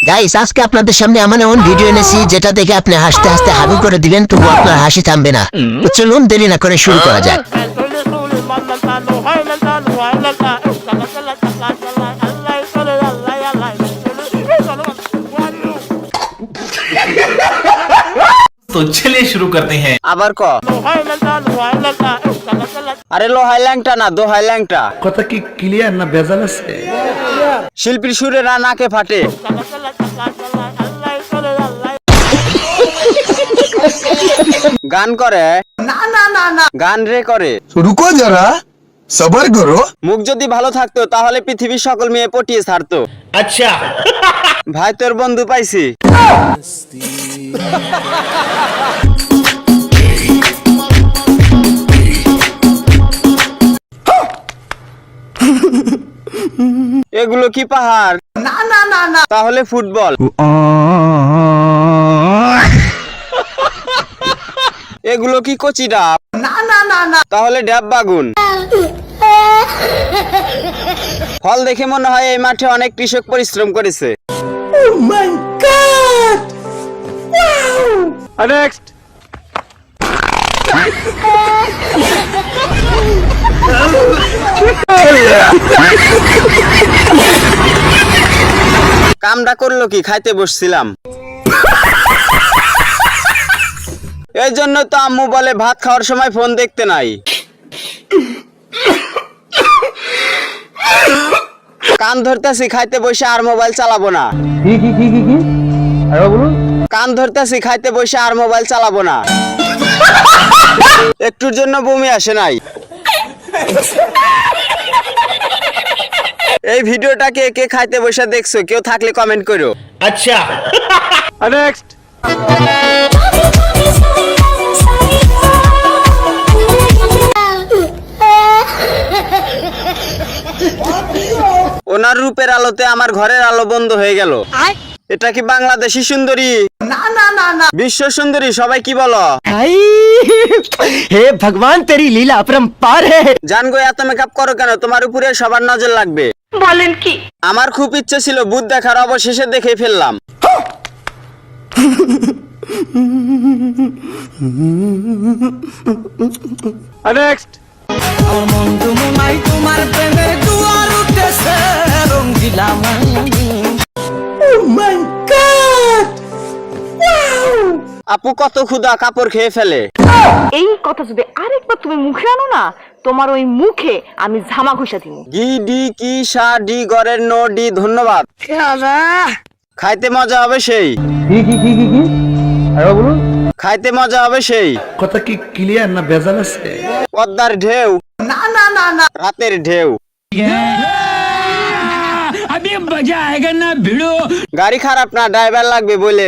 Guys আজকে আপনাদের সামনে এমন এমন ভিডিও এনেছি যেটা দেখে আপনি হাসতে হাসতে হাবু করে দিবেন, তবু আপনার হাসি থামবে না। তো চলুন দেরি না করে শুরু করা যাক। तो चलिए शुरू करते हैं। আবার ক আরে লোহাই ল্যাংটা না দোহাই ল্যাংটা কথা কি ক্লিয়ার না ভেজাল আছে? শিল্পীর সুরে না নাকে ফাটে। গান করে না না না না গান রে করে। रुको जरा सबर करो। মুখ যদি ভালো থাকতো তাহলে পৃথিবীর সকল মেয়ে পটিয়ে ছাড়তো। अच्छा ভাই তোর বন্ধু পাইছি। এগুলো কি পাহাড়? না না না না তাহলে ফুটবল। এগুলো কি কচি ডাব? না না না না তাহলে ডাব বাগুন। ফল দেখে মনে হয় এই মাঠে অনেক কৃষক পরিশ্রম করেছে। নেক্সট কামটা করলো কি? খাইতে বসছিলাম। এই জন্য তো আম্মু বলে ভাত খাওয়ার সময় ফোন দেখতে নাই। কান ধরতেছি খাইতে বসে আর মোবাইল চালাবো না। কান ধরতেছি খাইতে বসে আর মোবাইল চালাবো না। একটুর জন্য বমি আসে নাই। এই ভিডিওটাকে কে খাইতে বসে দেখছো? কেউ থাকলে কমেন্ট করো। अच्छा নেক্সট ওনার রূপের আলোতে আমার ঘরের আলো বন্ধ হয়ে গেল। এটা কি বাংলাদেশি সুন্দরী? না না না না বিশ্ব সুন্দরী সবাই কি বলো? হে ভগবান তেরি লীলা अपरंपार है। জান গো এত মেকআপ করো কেন? তোমার উপরে সবার নজর লাগবে। বলেন কি? আমার খুব ইচ্ছে ছিল ভূত দেখার, অবশেষে দেখে ফেললাম। নেক্সট আপু কত ক্ষুধা, কাপড় খেয়ে ফেলে। এই কথা যদি আরেকবার তুমি মুখে আনো না, তোমার ওই মুখে আমি ঝামা ঘষা দিব। গি ডি কি সা ডি গরের নো ডি ধন্যবাদ। খাইতে মজা হবে সেই। খাইতে মজা হবে সেই। কথা কি ক্লিয়ার না ভেজাল আছে? পদ্মার ঢেউ না না না না রাতের ঢেউ। গাড়ি খারাপ না, ড্রাইভার লাগবে বলে।